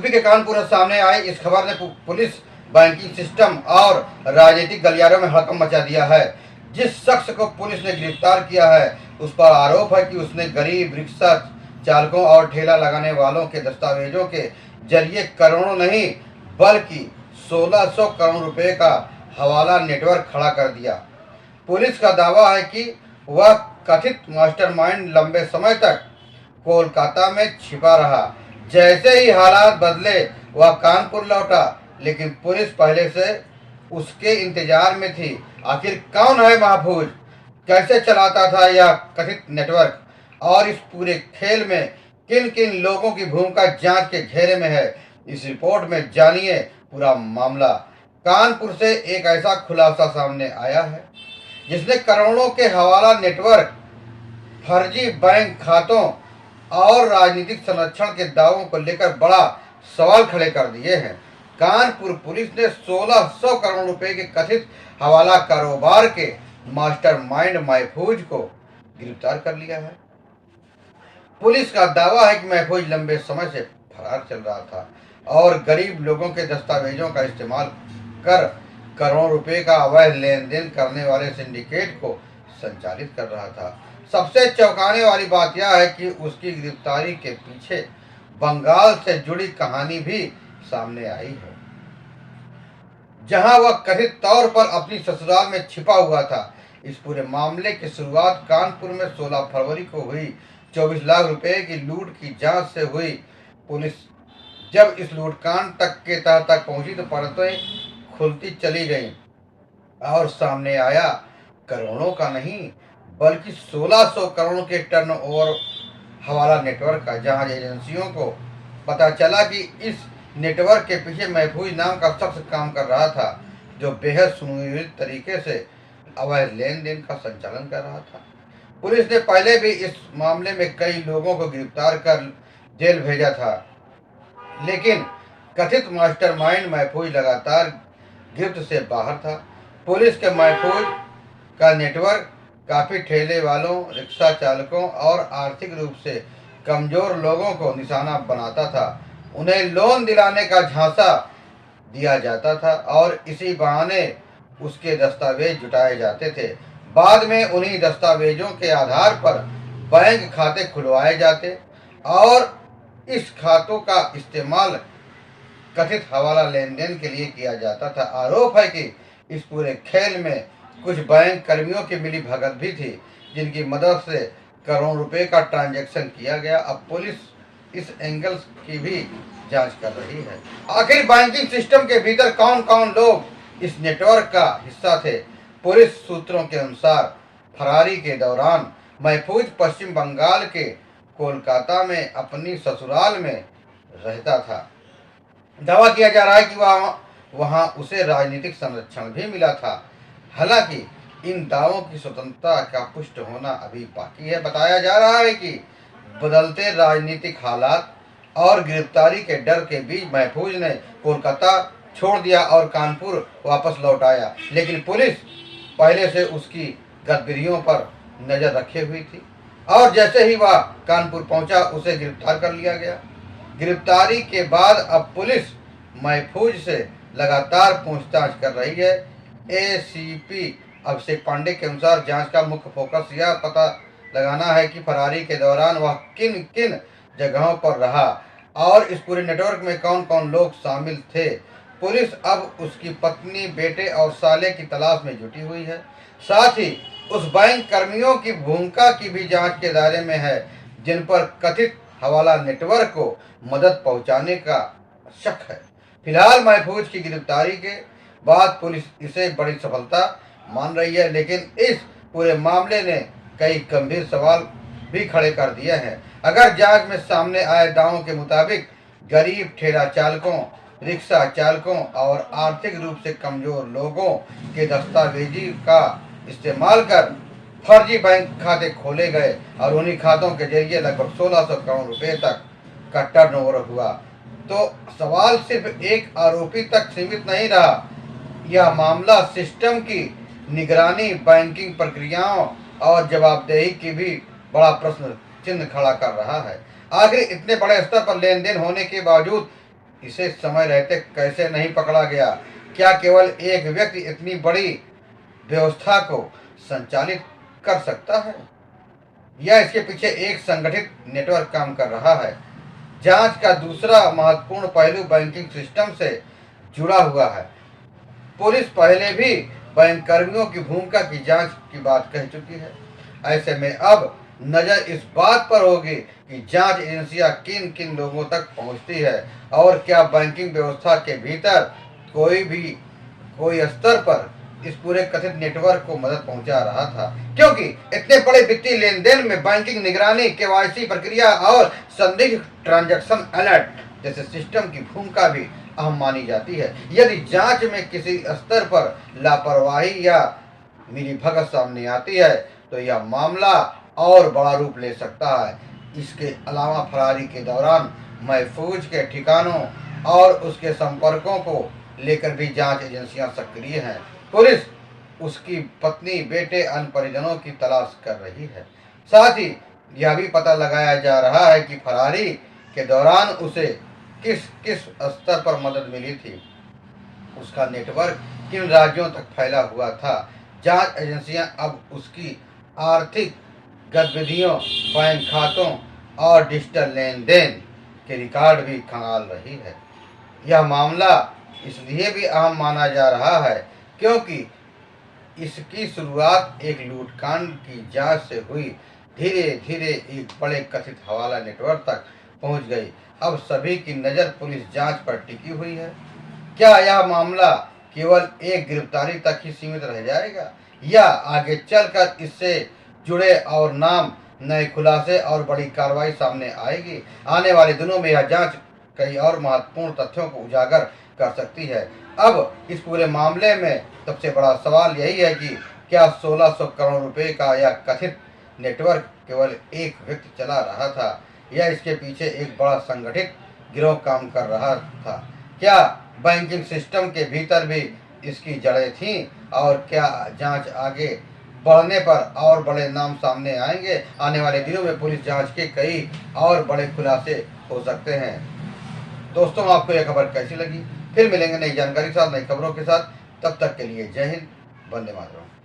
UP के कानपुर में सामने आई इस खबर ने पुलिस, बैंकिंग सिस्टम और राजनीतिक गलियारों में हड़कंप मचा दिया है। जिस शख्स को पुलिस ने गिरफ्तार किया है उस पर आरोप है कि उसने गरीब रिक्शा चालकों और ठेला लगाने वालों के दस्तावेजों के जरिए करोड़ों नहीं बल्कि 1600 करोड़ रुपए का हवाला नेटवर्क खड़ा कर दिया। पुलिस का दावा है कि वह कथित मास्टरमाइंड लंबे समय तक कोलकाता में छिपा रहा। जैसे ही हालात बदले वह कानपुर लौटा, लेकिन पुलिस पहले से उसके इंतजार में थी। आखिर कौन है महफूज, कैसे चलाता था यह कथित नेटवर्क, और इस पूरे खेल में किन किन लोगों की भूमिका जांच के घेरे में है, इस रिपोर्ट में जानिए पूरा मामला। कानपुर से एक ऐसा खुलासा सामने आया है जिसने करोड़ों के हवाला नेटवर्क, फर्जी बैंक खातों और राजनीतिक संरक्षण के दावों को लेकर बड़ा सवाल खड़े कर दिए हैं। कानपुर पुलिस ने 1600 करोड़ रुपए के कथित हवाला कारोबार के मास्टरमाइंड महफूज को गिरफ्तार कर लिया है। पुलिस का दावा है कि महफूज लंबे समय से फरार चल रहा था और गरीब लोगों के दस्तावेजों का इस्तेमाल कर करोड़ों रुपए का अवैध लेन देन करने वाले सिंडिकेट को संचालित कर रहा था। सबसे चौंकाने वाली बात यह है कि उसकी गिरफ्तारी के पीछे बंगाल से जुड़ी कहानी भी सामने आई है, जहां वह कथित तौर पर अपनी ससुराल में छिपा हुआ था। इस पूरे मामले की शुरुआत कानपुर में 16 फरवरी को हुई। 24 लाख रुपए की लूट की जांच से हुई। पुलिस जब इस लूटकांड तक के तह तक पहुंची तो परतें खुलती चली गईं और सामने आया करोड़ों का नहीं बल्कि 1600 करोड़ के टर्नओवर हवाला नेटवर्क का, जहां एजेंसियों को पता चला कि इस नेटवर्क के पीछे महफूज नाम का शख्स काम कर रहा था, जो बेहद सुनियोजित तरीके से अवैध लेन देन का संचालन कर रहा था। पुलिस ने पहले भी इस मामले में कई लोगों को गिरफ्तार कर जेल भेजा था, लेकिन कथित मास्टरमाइंड महफूज लगातार गिरफ्त से बाहर था। पुलिस के महफूज का नेटवर्क काफी ठेले वालों, रिक्शा चालकों और आर्थिक रूप से कमजोर लोगों को निशाना बनाता था। उन्हें लोन दिलाने का झांसा दिया जाता था और इसी बहाने उसके दस्तावेज जुटाए जाते थे। बाद में उन्हीं दस्तावेजों के आधार पर बैंक खाते खुलवाए जाते और इस खातों का इस्तेमाल कथित हवाला लेन देन के लिए किया जाता था। आरोप है कि इस पूरे खेल में कुछ बैंक कर्मियों की मिली भगत भी थी, जिनकी मदद से करोड़ रुपए का ट्रांजैक्शन किया गया। अब पुलिस इस एंगल की भी जांच कर रही है। आखिर बैंकिंग सिस्टम के भीतर कौन कौन लोग इस नेटवर्क का हिस्सा थे। पुलिस सूत्रों के अनुसार फरारी के दौरान महफूज पश्चिम बंगाल के कोलकाता में अपनी ससुराल में रहता था। दावा किया जा रहा है कि वहां उसे राजनीतिक संरक्षण भी मिला था। हालांकि इन दावों की स्वतंत्रता का पुष्ट होना अभी बाकी है। बताया जा रहा है कि बदलते राजनीतिक हालात और गिरफ्तारी के डर के बीच महफूज ने कोलकाता छोड़ दिया और कानपुर वापस लौट आया, लेकिन पुलिस पहले से उसकी गतिविधियों पर नजर रखे हुई थी और जैसे ही वह कानपुर पहुंचा उसे गिरफ्तार कर लिया गया। गिरफ्तारी के बाद अब पुलिस महफूज से लगातार पूछताछ कर रही है। एसीपी अभिषेक पांडे के अनुसार जांच का मुख्य फोकस यह पता लगाना है कि फरारी के दौरान वह किन किन जगहों पर रहा और इस पूरे नेटवर्क में कौन कौन लोग शामिल थे। पुलिस अब उसकी पत्नी, बेटे और साले की तलाश में जुटी हुई है। साथ ही उस बैंक कर्मियों की भूमिका की भी जांच के दायरे में है, जिन पर कथित हवाला नेटवर्क को मदद पहुंचाने का शक है। फिलहाल महफूज की गिरफ्तारी के बाद पुलिस इसे बड़ी सफलता मान रही है, लेकिन इस पूरे मामले ने कई गंभीर सवाल भी खड़े कर दिए हैं। अगर जांच में सामने आए दावों के मुताबिक गरीब ठेला चालकों, रिक्शा चालकों और आर्थिक रूप से कमजोर लोगों के दस्तावेजी का इस्तेमाल कर फर्जी बैंक खाते खोले गए और उन्हीं खातों के जरिए लगभग 1600 करोड़ रुपए तक का टर्नओवर हुआ, तो सवाल सिर्फ एक आरोपी तक सीमित नहीं रहा। यह मामला सिस्टम की निगरानी, बैंकिंग प्रक्रियाओं और जवाबदेही की भी बड़ा प्रश्न चिन्ह खड़ा कर रहा है। आखिर इतने बड़े स्तर पर लेन देन होने के बावजूद इसे समय रहते कैसे नहीं पकड़ा गया? क्या केवल एक व्यक्ति इतनी बड़ी व्यवस्था को संचालित कर सकता है, या इसके पीछे एक संगठित नेटवर्क काम कर रहा है? जांच का दूसरा महत्वपूर्ण पहलू बैंकिंग सिस्टम से जुड़ा हुआ है। पुलिस पहले भी बैंक कर्मियों की भूमिका की जांच की बात कह चुकी है। ऐसे में अब नजर इस बात पर होगी कि जांच एजेंसियां किन किन लोगों तक पहुंचती है और क्या बैंकिंग व्यवस्था के भीतर कोई स्तर पर इस पूरे कथित नेटवर्क को मदद पहुंचा रहा था, क्योंकि इतने बड़े वित्तीय लेन देन में बैंकिंग निगरानी, केवाईसी प्रक्रिया और संदिग्ध ट्रांजैक्शन अलर्ट जैसे सिस्टम की भूमिका भी अहम मानी जाती है। यदि जांच में किसी स्तर पर लापरवाही या मिलीभगत सामने आती है तो यह मामला और बड़ा रूप ले सकता है। इसके अलावा फरारी के दौरान महफूज के ठिकानों और उसके संपर्कों को लेकर भी जांच एजेंसियां सक्रिय हैं। पुलिस उसकी पत्नी, बेटे, अन्य परिजनों की तलाश कर रही है। साथ ही यह भी पता लगाया जा रहा है कि फरारी के दौरान उसे किस किस स्तर पर मदद मिली थी, उसका नेटवर्क किन राज्यों तक फैला हुआ था। जांच एजेंसियां अब उसकी आर्थिक गतिविधियों, बैंक खातों और डिजिटल लेन देन के रिकॉर्ड भी खंगाल रही है। यह मामला इसलिए भी अहम माना जा रहा है क्योंकि इसकी शुरुआत एक लूटकांड की जांच से हुई, धीरे धीरे एक बड़े कथित हवाला नेटवर्क तक पहुंच गई। अब सभी की नज़र पुलिस जांच पर टिकी हुई है। क्या यह मामला केवल एक गिरफ्तारी तक ही सीमित रह जाएगा, या आगे चलकर इससे जुड़े और नाम, नए खुलासे और बड़ी कार्रवाई सामने आएगी? आने वाले दिनों में यह जांच कई और महत्वपूर्ण तथ्यों को उजागर कर सकती है। अब इस पूरे मामले में सबसे बड़ा सवाल यही है कि क्या 1600 करोड़ रुपए का यह कथित नेटवर्क केवल एक व्यक्ति चला रहा था, या इसके पीछे एक बड़ा संगठित गिरोह काम कर रहा था? क्या बैंकिंग सिस्टम के भीतर भी इसकी जड़ें थीं, और क्या जांच आगे बढ़ने पर और बड़े नाम सामने आएंगे? आने वाले दिनों में पुलिस जांच के कई और बड़े खुलासे हो सकते हैं। दोस्तों, आपको यह खबर कैसी लगी? फिर मिलेंगे नई जानकारी के साथ, नई खबरों के साथ। तब तक के लिए जय हिंद, वंदे मातरम।